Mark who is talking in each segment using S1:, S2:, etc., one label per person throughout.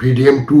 S1: PDM2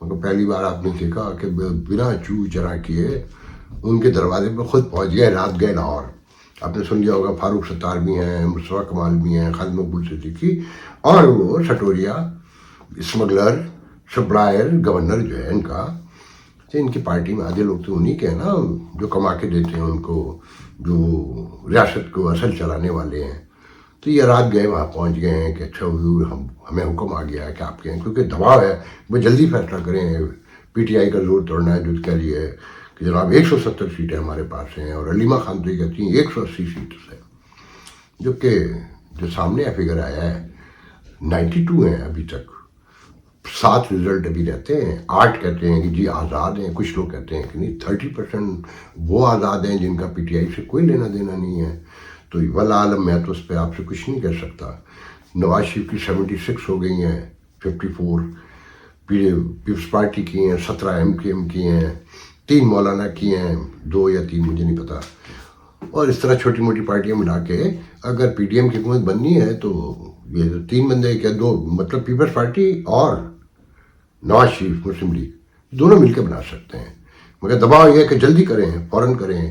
S1: مگر پہلی بار آپ نے دیکھا کہ بنا چو چرا کیے ان کے دروازے پہ خود پہنچ گئے، رات گئے لاہور. آپ نے سن لیا ہوگا فاروق ستار بھی ہیں، مصطفیٰ کمال بھی ہیں، خالد مقبول صدیقی، اور وہ سٹوریا اسمگلر سپلائر گورنر جو ہے ان کا. ان کی پارٹی میں آدھے لوگ تو انہیں کے ہیں نا جو کما کے دیتے ہیں ان کو، جو ریاست کو اصل چلانے والے ہیں. تو یہ رات گئے وہاں پہنچ گئے ہیں کہ اچھا حضور ہمیں حکم آ گیا ہے کہ آپ کے ہیں، کیونکہ دباؤ ہے وہ جلدی فیصلہ کریں. پی ٹی آئی کا زور توڑنا ہے جو کہہ رہی ہے کہ جناب 170 سیٹیں ہمارے پاس ہیں، اور علیمہ خان تو یہ کہتی ہیں 180 سیٹوں سے، جو کہ جو سامنے فگر آیا ہے 92 ہیں ابھی تک. 7 رزلٹ ابھی رہتے ہیں، 8 کہتے ہیں کہ جی آزاد ہیں، کچھ لوگ کہتے ہیں کہ نہیں 30% وہ آزاد ہیں جن کا پی ٹی آئی سے کوئی لینا دینا نہیں ہے. تو والعالم میں تو اس پہ آپ سے کچھ نہیں کہہ سکتا. نواز شریف کی 76 ہو گئی ہیں، 54 پیپلز پارٹی کی ہیں، 17 ایم کیو ایم کی ہیں، 3 مولانا کی ہیں، 2 یا 3 مجھے نہیں پتا. اور اس طرح چھوٹی موٹی پارٹیاں ملا کے اگر پی ڈی ایم کی حکومت بننی ہے تو یہ 3 بندے کیا 2 مطلب پیپلز پارٹی اور نواز شریف مسلم لیگ دونوں مل کے بنا سکتے ہیں. مگر دباؤ یہ ہے کہ جلدی کریں، فوراً کریں.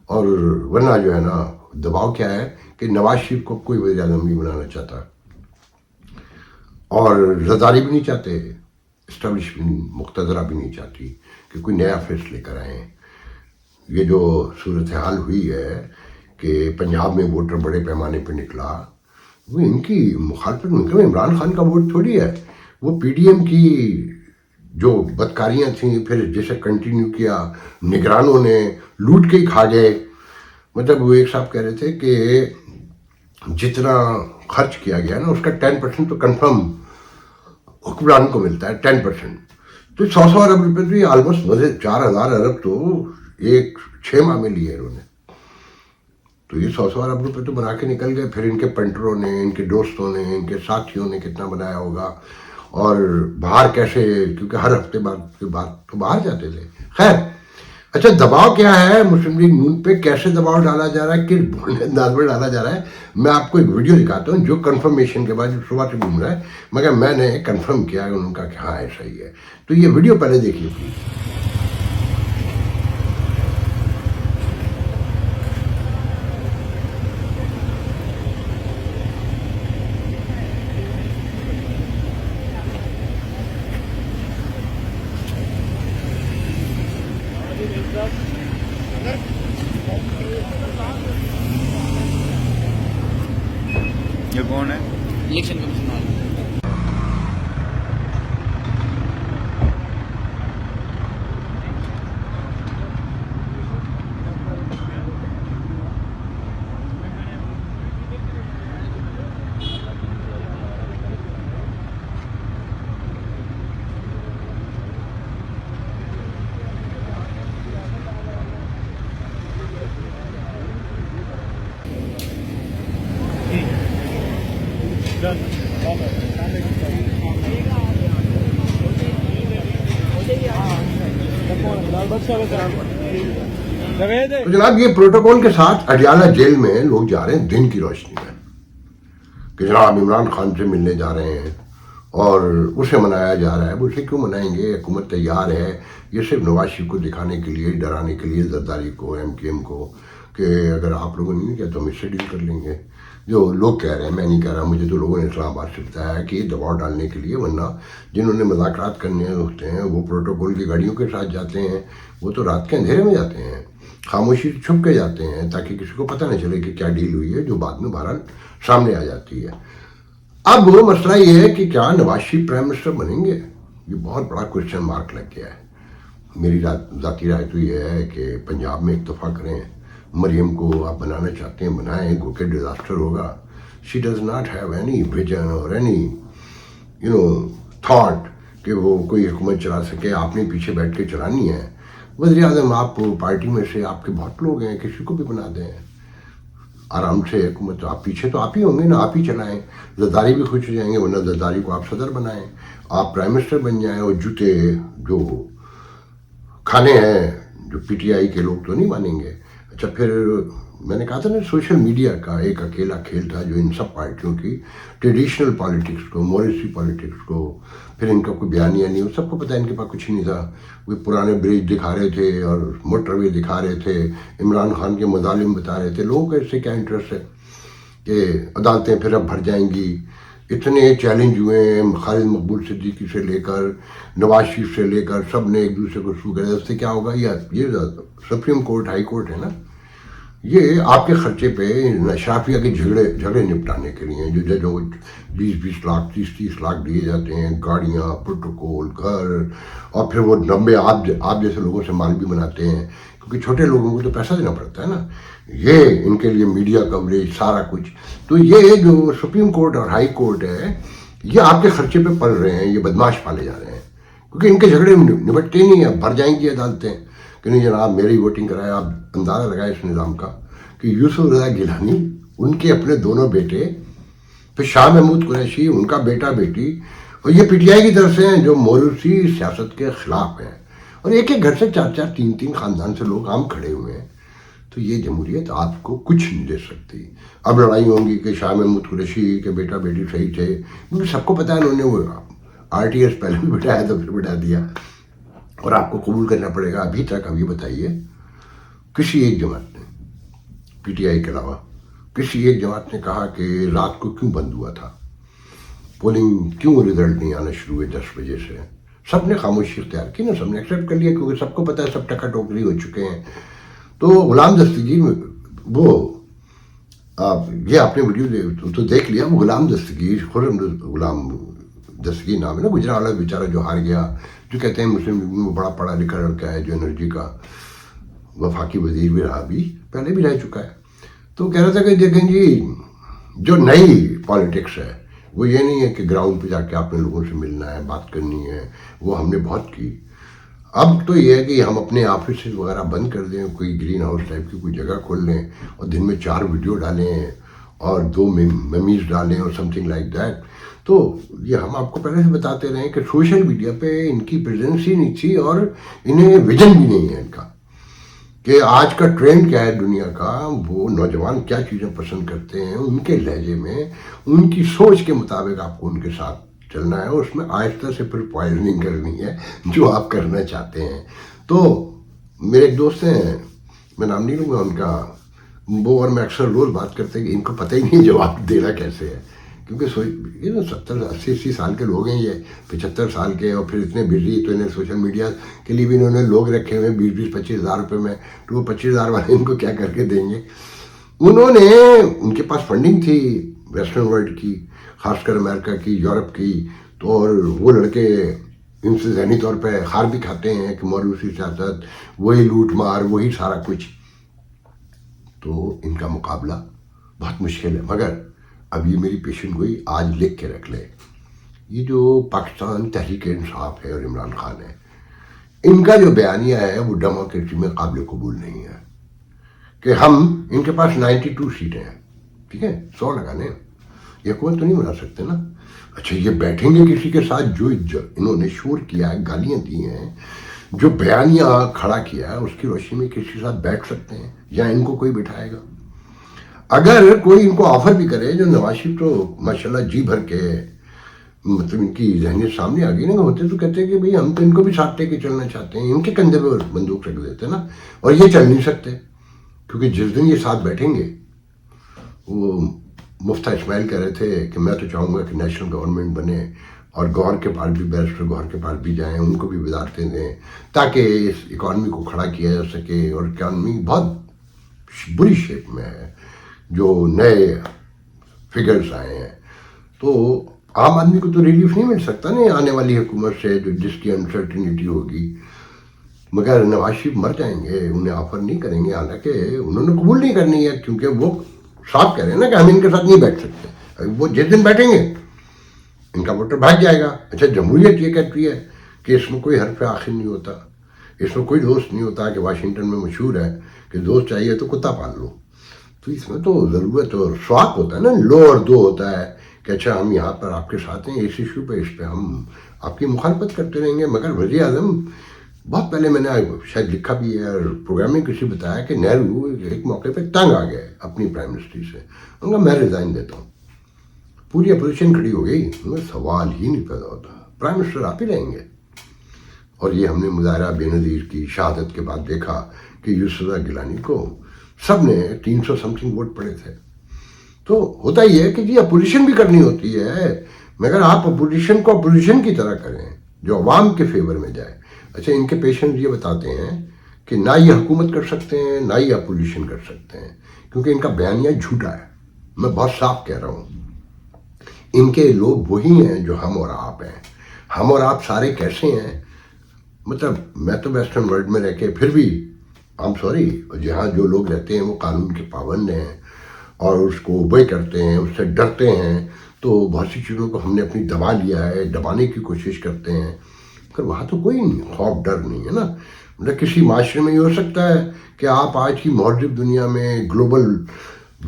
S1: اور ورنہ جو ہے نا دباؤ کیا ہے کہ نواز شریف کو کوئی وزیر اعظم نہیں بنانا چاہتا، اور زرداری بھی نہیں چاہتے، اسٹیبلشمنٹ مقتدرہ بھی نہیں چاہتی کہ کوئی نیا فیس لے کر آئیں. یہ جو صورتحال ہوئی ہے کہ پنجاب میں ووٹر بڑے پیمانے پہ نکلا، وہ ان کی مخالفت میں عمران خان کا ووٹ تھوڑی ہے، وہ پی ڈی ایم کی جو بدکاریاں تھیں پھر جسے کنٹینیو کیا نگرانوں نے لوٹ کے ہی کھا گئے. مطلب وہ ایک صاحب کہہ رہے تھے کہ جتنا خرچ کیا گیا نا اس کا 10% تو کنفرم حکمران کو ملتا ہے، 10%. تو 100 ارب روپے تو یہ آلموسٹ 4,000 ارب تو ایک 6 ماہ میں لیے انہوں نے. تو یہ 100 ارب روپے تو بنا کے نکل گئے. پھر ان کے پنٹروں نے، ان کے دوستوں نے، ان کے ساتھیوں نے کتنا بنایا ہوگا، اور باہر کیسے، کیونکہ ہر ہفتے بعد تو باہر جاتے تھے. خیر اچھا دباؤ کیا ہے مسلم لیگ نون پہ، کیسے دباؤ ڈالا جا رہا ہے، کس بھولے انداز میں ڈالا جا رہا ہے. میں آپ کو ایک ویڈیو دکھاتا ہوں جو کنفرمیشن کے بعد جو صبح سے گھوم رہا ہے، مگر میں نے کنفرم کیا ہے ان کا کہ ہاں ایسا ہی ہے. تو یہ ویڈیو پہلے دیکھیے پلیز.
S2: یہ کون ہے؟
S3: الیکشن کمیشن والے.
S1: تو جناب یہ پروٹوکول کے ساتھ اڈیالہ جیل میں لوگ جا رہے ہیں دن کی روشنی میں کہ جناب عمران خان سے ملنے جا رہے ہیں اور اسے منایا جا رہا ہے. وہ اسے کیوں منائیں گے؟ حکومت تیار ہے. یہ صرف نواز شریف کو دکھانے کے لیے، ڈرانے کے لیے زرداری کو، ایم کیو ایم کو، کہ اگر آپ لوگوں نے نہیں کیا تو ہم اس سے ڈیل کر لیں گے. جو لوگ کہہ رہے ہیں، میں نہیں کہہ رہا، مجھے تو لوگوں نے اسلام آباد سے بتایا ہے کہ یہ دباؤ ڈالنے کے لیے، ورنہ جنہوں نے مذاکرات کرنے ہوتے ہیں وہ پروٹوکول کی گاڑیوں کے ساتھ جاتے ہیں. وہ تو رات کے اندھیرے میں جاتے ہیں، خاموشی سے چھپ کے جاتے ہیں تاکہ کسی کو پتہ نہ چلے کہ کیا ڈیل ہوئی ہے، جو بعد میں بہرحال سامنے آ جاتی ہے. اب وہ مسئلہ یہ ہے کہ کیا نواز شریف پرائم منسٹر بنیں گے؟ یہ بہت بڑا کوشچن مارک لگ گیا ہے. میری ذاتی رائے تو یہ ہے کہ پنجاب میں اکتفا کریں. مریم کو آپ بنانا چاہتے ہیں بنائیں، گو کہ ڈیزاسٹر ہوگا. She does not have any vision اور اینی تھاٹ کہ وہ کوئی حکومت چلا سکے. آپ نے پیچھے بیٹھ کے چلانی ہے. وزیر اعظم آپ پارٹی میں سے آپ کے بہت لوگ ہیں، کسی کو بھی بنا دیں آرام سے حکومت. آپ پیچھے تو آپ ہی ہوں گے نا، آپ ہی چلائیں. زرداری بھی خوش ہو جائیں گے، ورنہ زرداری کو آپ صدر بنائیں، آپ پرائم منسٹر بن جائیں. اور جوتے جو کھانے ہیں جو پی ٹی آئی کے لوگ تو نہیں مانیں گے. اچھا پھر میں نے کہا تھا نا سوشل میڈیا کا ایک اکیلا کھیل تھا جو ان سب پارٹیوں کی ٹریڈیشنل پالیٹکس کو، موریسی پالیٹکس کو، پھر ان کا کوئی بیانیہ نہیں، وہ سب کو پتہ ہے ان کے پاس کچھ نہیں تھا. وہ پرانے برج دکھا رہے تھے اور موٹر وے دکھا رہے تھے، عمران خان کے مظالم بتا رہے تھے. لوگوں کو اس سے کیا انٹرسٹ ہے کہ عدالتیں پھر اب بھر جائیں گی. اتنے چیلنج ہوئے ہیں خالد مقبول صدیقی سے لے کر نواز شریف سے لے کر، سب نے ایک دوسرے کو شروع کرا. اس سے کیا ہوگا؟ یہ سپریم کورٹ، ہائی کورٹ ہے نا، یہ آپ کے خرچے پہ اشرافیہ کے جھگڑے نپٹانے کے لیے جو ججوں کو 20 لاکھ 30 لاکھ دیے جاتے ہیں، گاڑیاں، پروٹوکول، گھر، اور پھر وہ لمبے آپ جیسے لوگوں سے مال بھی بناتے ہیں کیونکہ چھوٹے لوگوں کو تو پیسہ دینا پڑتا ہے نا. یہ ان کے لیے میڈیا کوریج سارا کچھ. تو یہ جو سپریم کورٹ اور ہائی کورٹ ہے یہ آپ کے خرچے پہ پل رہے ہیں، یہ بدماش پالے جا رہے ہیں کیونکہ ان کے جھگڑے نمٹتے نہیں ہیں. بھر جائیں گی عدالتیں کہ نہیں جناب میری ووٹنگ کرائے. آپ اندازہ لگائیں اس نظام کا کہ یوسف رضا گیلانی، ان کے اپنے دونوں بیٹے، پھر شاہ محمود قریشی ان کا بیٹا بیٹی، اور یہ پی ٹی آئی کی طرف سے ہیں جو موروثی سیاست کے خلاف ہیں، اور ایک ایک گھر سے 4 3 خاندان سے لوگ عام کھڑے ہوئے ہیں. تو یہ جمہوریت آپ کو کچھ نہیں دے سکتی. اب لڑائی ہوں گی کہ شاہ محمود قریشی کے بیٹا بیٹی صحیح تھے، کیونکہ سب کو پتہ ہے انہوں نے وہ RTS پہلے بھی بٹھایا تو پھر بٹھا دیا، اور آپ کو قبول کرنا پڑے گا. ابھی تک اب یہ بتائیے کسی ایک جماعت نے، پی ٹی آئی کے علاوہ کسی ایک جماعت نے کہا کہ رات کو کیوں بند ہوا تھا، پولنگ کیوں رزلٹ نہیں آنا شروع ہوئے 10 بجے سے؟ سب نے خاموشی اختیار کی نا، سب نے ایکسیپٹ کر لیا کیونکہ سب کو پتہ ہے سب ٹکا ٹوکری ہو چکے ہیں. تو غلام دستگیر وہ یہ آپ نے ویڈیو تو دیکھ لیا، وہ غلام دستگیر، خرم غلام دستگیر نام ہے نا، گجرات بیچارہ جو ہار گیا، جو کہتے ہیں مسلم لیگ میں بڑا پڑھا لکھا لڑکا ہے، جو انرجی کا وفاقی وزیر بھی رہا، بھی پہلے بھی رہ چکا ہے. تو کہہ رہا تھا کہ دیکھیں جی جو نئی پالیٹکس ہے وہ یہ نہیں ہے کہ گراؤنڈ پہ جا کے آپ نے لوگوں سے ملنا ہے، بات کرنی ہے، وہ ہم نے بہت کی. اب تو یہ ہے کہ ہم اپنے آفیسز وغیرہ بند کر دیں، کوئی گرین ہاؤس ٹائپ کی کوئی جگہ کھول لیں اور دن میں 4 ویڈیو ڈالیں اور 2 میمیز ڈالیں اور سم تھنگ لائک دیٹ. تو یہ ہم آپ کو پہلے سے بتاتے رہے کہ سوشل میڈیا پہ ان کی پریزنس ہی نہیں تھی اور انہیں ویژن بھی نہیں ہے ان کا کہ آج کا ٹرینڈ کیا ہے دنیا کا، وہ نوجوان کیا چیزیں پسند کرتے ہیں، ان کے لہجے میں، ان کی سوچ کے مطابق آپ کو ان کے ساتھ چلنا ہے، اور اس میں آہستہ سے پھر پوائزننگ کرنی ہے جو آپ کرنا چاہتے ہیں. تو میرے ایک دوست ہیں، میں نام نہیں لوں گا ان کا، وہ اور میں اکثر روز بات کرتے ہیں کہ ان کو پتہ ہی نہیں جواب دینا کیسے ہے، کیونکہ یہ 70 80 سال کے لوگ ہیں، یہ 75 سال کے، اور پھر اتنے بزی، تو انہیں سوشل میڈیا کے لیے بھی انہوں نے لوگ رکھے ہوئے 20-25 ہزار روپے میں، تو وہ 25 ہزار والے ان کو کیا کر کے دیں گے. انہوں نے، ان کے پاس فنڈنگ تھی ویسٹرن ورلڈ کی، خاص کر امریکہ کی، یورپ کی، تو اور وہ لڑکے ان سے ذہنی طور پہ خار بھی کھاتے ہیں کہ موروثی سیاست، وہی لوٹ مار، وہی سارا کچھ. تو ان کا مقابلہ بہت مشکل ہے. مگر اب یہ میری پیشن گوئی آج لکھ کے رکھ لے، یہ جو پاکستان تحریک انصاف ہے اور عمران خان ہے، ان کا جو بیانیہ ہے وہ ڈیموکریسی میں قابل قبول نہیں ہے کہ ہم، ان کے پاس 92 سیٹیں ہیں، ٹھیک ہے، 100 لگانے، یہ حکومت تو نہیں بنا سکتے نا. اچھا یہ بیٹھیں گے کسی کے ساتھ جو انہوں نے شور کیا ہے، گالیاں دی ہیں، جو بیانیہ کھڑا کیا ہے، اس کی روشنی میں کسی کے ساتھ بیٹھ سکتے ہیں یا ان کو کوئی بٹھائے گا؟ اگر کوئی ان کو آفر بھی کرے، جو نواز شریف تو ماشاءاللہ جی بھر کے، مطلب ان کی ذہنیت سامنے آ گئی نا، ہوتے تو کہتے ہیں کہ بھئی ہم تو ان کو بھی ساتھ لے کے چلنا چاہتے ہیں، ان کے کندھے پہ بندوق رکھ دیتے نا. اور یہ چل نہیں سکتے کیونکہ جس دن یہ ساتھ بیٹھیں گے، وہ مفتہ اسماعیل کہہ رہے تھے کہ میں تو چاہوں گا کہ نیشنل گورنمنٹ بنے اور گور کے پاس بھی، بیرسٹر گور کے پاس بھی جائیں، ان کو بھی وزارتیں دیں تاکہ اس اکانومی کو کھڑا کیا جا سکے. اور اکانومی بہت بری شیپ میں ہے، جو نئے فگرز آئے ہیں، تو عام آدمی کو تو ریلیف نہیں مل سکتا نا آنے والی حکومت سے، جو جس کی انسرٹینٹی ہوگی. مگر نواز شریف مر جائیں گے، انہیں آفر نہیں کریں گے، حالانکہ انہوں نے قبول نہیں کرنی ہے کیونکہ وہ صاف کہہ رہے ہیں نا کہ ہم ان کے ساتھ نہیں بیٹھ سکتے. وہ جس دن بیٹھیں گے ان کا ووٹر بھاگ جائے گا. اچھا جمہوریت یہ کہتی ہے کہ اس میں کوئی حرف آخر نہیں ہوتا، اس میں کوئی دوست نہیں ہوتا، کہ واشنگٹن میں مشہور ہے کہ دوست چاہیے تو کتا پال لو. تو اس میں تو ضرورت اور سواپ ہوتا ہے نا، لو اور دو ہوتا ہے کہ اچھا ہم یہاں پر آپ کے ساتھ ہیں، اس ایشو پہ، اس پہ ہم آپ کی مخالفت کرتے رہیں گے. مگر وزیر اعظم بہت پہلے میں نے شاید لکھا بھی ہے اور پروگرام میں کسی بتایا کہ نہرو ایک موقع پہ تنگ آ گئے اپنی پرائم منسٹری سے. انہوں نے کہا میں ریزائن دیتا ہوں. پوری اپوزیشن کھڑی ہو گئی. سوال ہی نہیں پیدا ہوتا, پرائم منسٹر آپ ہی رہیں گے. اور یہ ہم نے مظاہرہ بے نظیر کی شہادت کے بعد دیکھا کہ یوسف گیلانی کو سب نے 300 سمتھنگ ووٹ پڑے تھے. تو ہوتا ہی ہے کہ جی اپوزیشن بھی کرنی ہوتی ہے, مگر آپ اپوزیشن کو اپوزیشن کی طرح کریں جو عوام کے فیور میں جائے. اچھا, ان کے پیشنٹ یہ بتاتے ہیں کہ نہ یہ حکومت کر سکتے ہیں نہ یہ اپوزیشن کر سکتے ہیں, کیونکہ ان کا بیانیہ جھوٹا ہے. میں بہت صاف کہہ رہا ہوں, ان کے لوگ وہی ہیں جو ہم اور آپ ہیں. ہم اور آپ سارے کیسے ہیں, مطلب میں تو ویسٹرن ورلڈ میں رہ کے پھر بھی جہاں جو لوگ رہتے ہیں وہ قانون کے پابند ہیں اور اس کو اوبے کرتے ہیں, اس سے ڈرتے ہیں. تو بہت سی چیزوں کو ہم نے اپنی دبا لیا ہے, دبانے کی کوشش کرتے ہیں. مگر وہاں تو کوئی خوف ڈر نہیں ہے نا. مطلب کسی معاشرے میں یہ ہو سکتا ہے کہ آپ آج کی مہذب دنیا میں گلوبل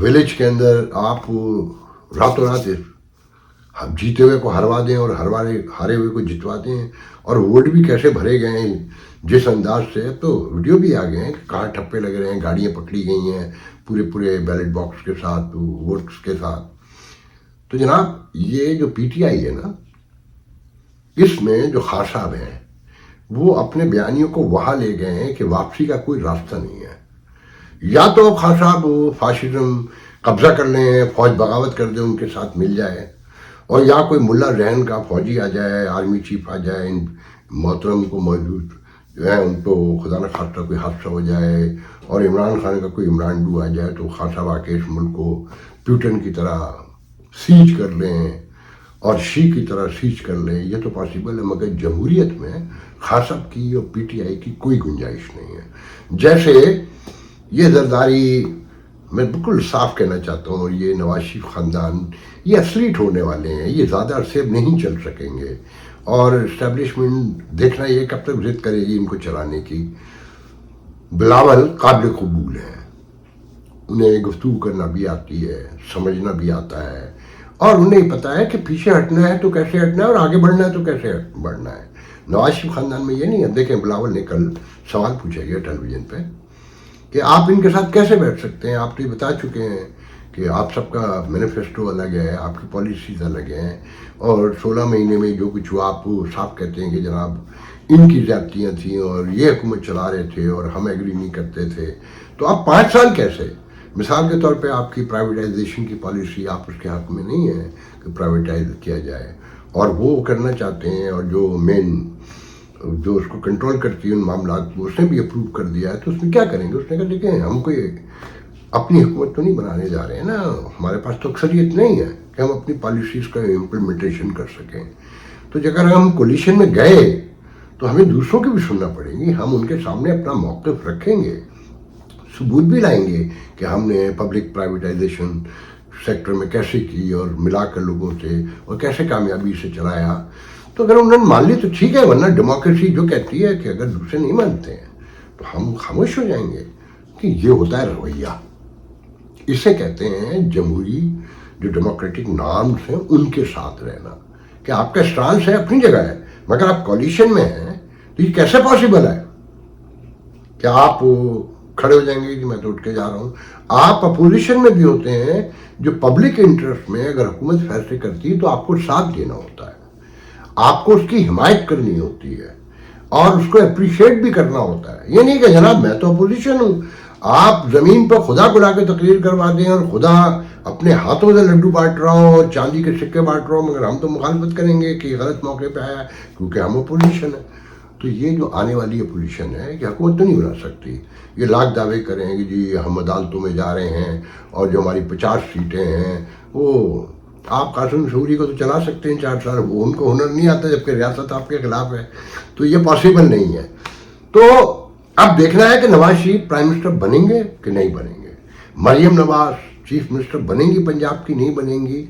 S1: ولیج کے اندر آپ راتوں رات جیتے ہوئے کو ہروا دیں اور ہارے ہوئے کو جتوا دیں, اور ووٹ بھی کیسے بھرے گئے ہیں جس انداز سے. تو ویڈیو بھی آ گئے ہیں کہ کہاں ٹھپے لگ رہے ہیں, گاڑیاں پکڑی گئی ہیں پورے بیلٹ باکس کے ساتھ, ووٹس کے ساتھ. تو جناب یہ جو پی ٹی آئی ہے نا, اس میں جو خان صاحب ہیں وہ اپنے بیانیوں کو وہاں لے گئے ہیں کہ واپسی کا کوئی راستہ نہیں ہے. یا تو خان صاحب فاشزم قبضہ کر لیں, فوج بغاوت کر دیں, ان کے ساتھ مل جائے, اور یا کوئی ملا رہن کا فوجی آ جائے, آرمی چیف آ جائے, ان محترم کو موجود جو ہے ان کو خدا نہ خواستہ کوئی حادثہ ہو جائے اور عمران خان کا کوئی عمران ڈو آ جائے تو خان صاحب آ کے اس ملک کو پیوٹن کی طرح سیج کر لیں اور شی کی طرح سیج کر لیں. یہ تو پاسبل ہے, مگر جمہوریت میں خان صاحب کی اور پی ٹی آئی کی کوئی گنجائش نہیں ہے. جیسے یہ زرداری, میں بالکل صاف کہنا چاہتا ہوں, یہ نواز شریف خاندان یہ ایتھلیٹ ہونے والے ہیں, یہ زیادہ عرصے نہیں چل سکیں گے, اور اسٹیبلشمنٹ دیکھنا یہ کب تک ضد کرے گی ان کو چلانے کی. بلاول قابل قبول ہیں, انہیں گفتگو کرنا بھی آتی ہے, سمجھنا بھی آتا ہے, اور انہیں پتہ ہے کہ پیچھے ہٹنا ہے تو کیسے ہٹنا ہے اور آگے بڑھنا ہے تو کیسے بڑھنا ہے. نواز شریف خاندان میں یہ نہیں ہے. دیکھیں بلاول نے کل سوال پوچھا گیا ٹیلی ویژن پہ کہ آپ ان کے ساتھ کیسے بیٹھ سکتے ہیں, آپ تو یہ بتا چکے ہیں کہ آپ سب کا مینیفیسٹو الگ ہے, آپ کی پالیسیز الگ ہیں, اور 16 مہینے میں جو کچھ ہوا آپ صاف کہتے ہیں کہ جناب ان کی زیادتیاں تھیں اور یہ حکومت چلا رہے تھے اور ہم ایگری نہیں کرتے تھے. تو آپ 5 سال کیسے, مثال کے طور پہ آپ کی پرائیویٹائزیشن کی پالیسی, آپ اس کے حق میں نہیں ہے کہ پرائیویٹائز کیا جائے, اور وہ کرنا چاہتے ہیں, اور جو مین جو اس کو کنٹرول کرتی ہے ان معاملات کو اس نے بھی اپروو کر دیا ہے. تو اس میں کیا کریں گے, اس نے کہا دیکھیں ہم کوئی اپنی حکومت تو نہیں بنانے جا رہے ہیں نا, ہمارے پاس تو اکثریت نہیں ہے کہ ہم اپنی پالیسیز کا امپلیمنٹیشن کر سکیں. تو اگر ہم کولیشن میں گئے تو ہمیں دوسروں کی بھی سننا پڑے گی, ہم ان کے سامنے اپنا موقف رکھیں گے, ثبوت بھی لائیں گے کہ ہم نے پبلک پرائیویٹائزیشن سیکٹر میں کیسے کی اور ملا کر لوگوں سے اور کیسے کامیابی سے چلایا. تو اگر انہوں نے مان لی تو ٹھیک ہے, ورنہ ڈیموکریسی جو کہتی ہے کہ اگر دوسرے نہیں مانتے ہیں تو ہم خاموش ہو جائیں گے. کہ یہ ہوتا ہے رویہ, اسے کہتے ہیں جمہوری جو ڈیموکریٹک نارمس ہیں ان کے ساتھ رہنا, کہ آپ کا اسٹانس ہے اپنی جگہ ہے, مگر آپ کولیشن میں ہیں تو یہ کیسے پاسبل ہے کہ آپ کھڑے ہو جائیں گے کہ میں تو اٹھ کے جا رہا ہوں. آپ اپوزیشن میں بھی ہوتے ہیں, جو پبلک انٹرسٹ میں اگر حکومت فیصلے کرتی ہے تو آپ کو ساتھ دینا ہوتا ہے, آپ کو اس کی حمایت کرنی ہوتی ہے اور اس کو اپریشیٹ بھی کرنا ہوتا ہے. یہ نہیں کہ جناب میں تو اپوزیشن ہوں, آپ زمین پر خدا کو لا کے تقریر کروا دیں اور خدا اپنے ہاتھوں سے لڈو بانٹ رہا ہو اور چاندی کے سکے بانٹ رہا ہو, مگر ہم تو مخالفت کریں گے کہ غلط موقع پہ آیا کیونکہ ہم اپوزیشن ہیں. تو یہ جو آنے والی اپوزیشن ہے یہ حکومت تو نہیں بنا سکتی. یہ لاکھ دعوے کریں کہ جی ہم عدالتوں میں جا رہے ہیں اور جو ہماری 50 سیٹیں ہیں وہ آپ قاسم شعوری کو تو چلا سکتے ہیں 4 سال, وہ ان کو ہنر نہیں آتا جبکہ ریاست آپ کے خلاف ہے. تو یہ پاسبل نہیں ہے. تو اب دیکھنا ہے کہ نواز شریف پرائم منسٹر بنیں گے کہ نہیں بنیں گے, مریم نواز چیف منسٹر بنیں گی پنجاب کی نہیں بنیں گی,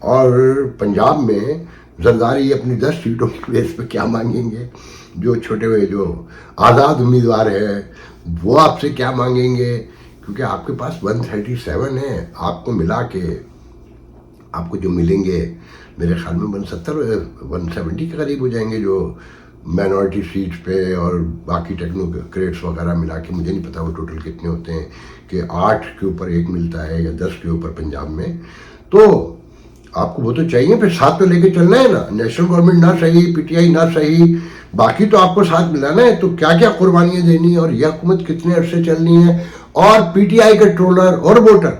S1: اور پنجاب میں زرداری اپنی 10 سیٹوں کی بیس پہ کیا مانگیں گے, جو چھوٹے ہوئے جو آزاد امیدوار ہے وہ آپ سے کیا مانگیں گے, کیونکہ آپ کے پاس 137 ہے, آپ کو ملا کے آپ کو جو ملیں گے میرے خیال میں 170 170 کے قریب ہو جائیں گے جو مائنورٹی سیٹس پہ اور باقی ٹیکنوکریٹس وغیرہ ملا کے مجھے نہیں پتا وہ ٹوٹل کتنے ہوتے ہیں کہ 8 کے اوپر 1 ملتا ہے یا 10 کے اوپر پنجاب میں. تو آپ کو وہ تو چاہیے, پھر ساتھ میں لے کے چلنا ہے نا. نیشنل گورنمنٹ نہ صحیح, پی ٹی آئی نہ صحیح, باقی تو آپ کو ساتھ ملانا ہے. تو کیا کیا قربانیاں دینی اور یہ حکومت کتنے عرصے چلنی ہے, اور پی ٹی آئی کا ٹرولر اور ووٹر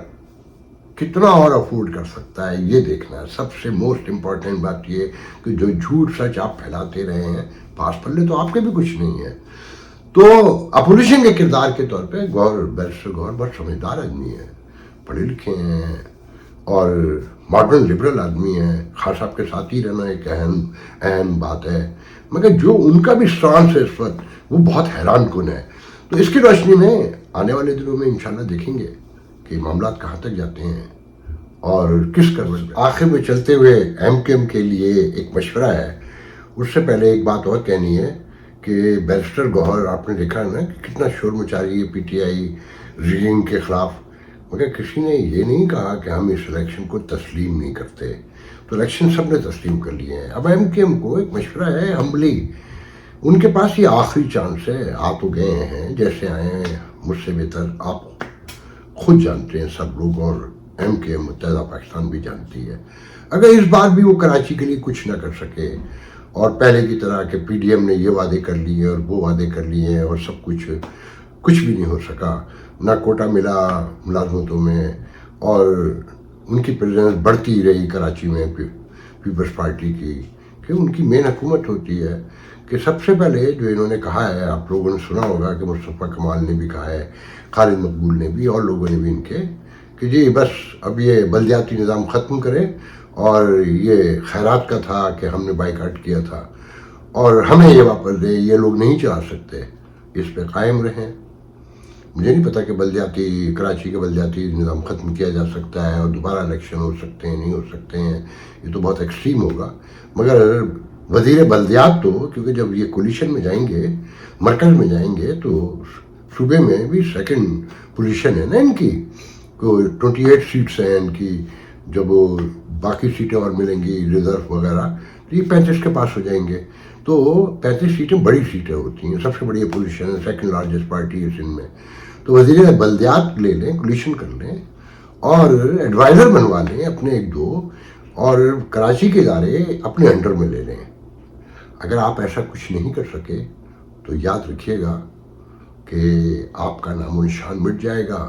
S1: کتنا اور افورڈ کر سکتا ہے, یہ دیکھنا ہے. سب سے موسٹ امپورٹنٹ بات یہ کہ جو جھوٹ سچ آپ پھیلاتے رہے ہیں, پاس پلے تو آپ کے بھی کچھ نہیں ہے. تو اپوزیشن کے کردار کے طور پہ بیرسٹر گور بہت سمجھدار آدمی ہے, پڑھے لکھے ہیں اور ماڈرن لبرل آدمی ہے. خان صاحب کے ساتھ ہی رہنا ایک اہم بات ہے, مگر جو ان کا بھی اسٹانس ہے اس وقت وہ بہت حیران کن ہے. تو اس کی روشنی میں آنے والے دنوں میں انشاءاللہ دیکھیں گے کہ معاملات کہاں تک جاتے ہیں اور کس کروٹ میں. آخر میں چلتے ہوئے ایم کیو ایم کے لیے ایک مشورہ ہے. اس سے پہلے ایک بات اور کہنی ہے کہ بیرسٹر گوہر آپ نے دیکھا ہے نا کہ کتنا شور مچا رہی ہے پی ٹی آئی ریگنگ کے خلاف, مگر کسی نے یہ نہیں کہا کہ ہم اس الیکشن کو تسلیم نہیں کرتے. تو الیکشن سب نے تسلیم کر لیے ہیں. اب ایم کیو ایم کو ایک مشورہ ہے ہمبلی, ان کے پاس یہ آخری چانس ہے. آ تو گئے ہیں جیسے آئے ہیں, مجھ سے بہتر آپ خود جانتے ہیں سب لوگ, اور ایم کیو ایم متحدہ پاکستان بھی جانتی ہے. اگر اس بار بھی وہ کراچی کے لیے کچھ نہ کر سکے اور پہلے کی طرح کہ پی ڈی ایم نے یہ وعدے کر لیے اور وہ وعدے کر لیے ہیں اور سب کچھ بھی نہیں ہو سکا, نہ کوٹا ملا ملازمتوں میں, اور ان کی پریزنس بڑھتی رہی کراچی میں پیپلز پارٹی کی, کہ ان کی مین حکومت ہوتی ہے. کہ سب سے پہلے جو انہوں نے کہا ہے, آپ لوگوں نے سنا ہوگا کہ مصطفیٰ کمال نے بھی کہا ہے, خالد مقبول نے بھی, اور لوگوں نے بھی ان کے, کہ جی بس اب یہ بلدیاتی نظام ختم کرے, اور یہ خیرات کا تھا کہ ہم نے بائیکاٹ کیا تھا, اور ہمیں یہ واپس دیں, یہ لوگ نہیں چلا سکتے, اس پہ قائم رہیں. مجھے نہیں پتا کہ کراچی کے بلدیاتی نظام ختم کیا جا سکتا ہے اور دوبارہ الیکشن ہو سکتے ہیں نہیں ہو سکتے ہیں, یہ تو بہت ایکسٹریم ہوگا. مگر وزیر بلدیات تو, کیونکہ جب یہ کولیشن میں جائیں گے, مرکز میں جائیں گے, تو صوبے میں بھی سیکنڈ پوزیشن ہے نا ان کی, 28 سیٹس ہیں ان کی. جب باقی سیٹیں اور ملیں گی ریزرو وغیرہ, تو یہ 35 کے پاس ہو جائیں گے. تو 35 سیٹیں بڑی سیٹیں ہوتی ہیں, سب سے بڑی اپوزیشن ہے, سیکنڈ لارجسٹ پارٹی ہے سندھ میں. تو وزیر بلدیات لے لیں, کولیشن کر لیں, اور ایڈوائزر بنوا لیں اپنے 1-2, اور کراچی کے ادارے اپنے انڈر میں لے لیں. اگر آپ ایسا کچھ نہیں کر سکے تو یاد رکھیے گا کہ آپ کا نام و نشان مٹ جائے گا,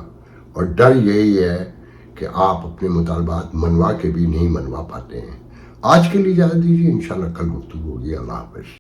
S1: اور ڈر یہی ہے کہ آپ اپنے مطالبات منوا کے بھی نہیں منوا پاتے ہیں. آج کے لیے اجازت دیجیے, انشاءاللہ کل گفتگو ہوگی. اللہ حافظ.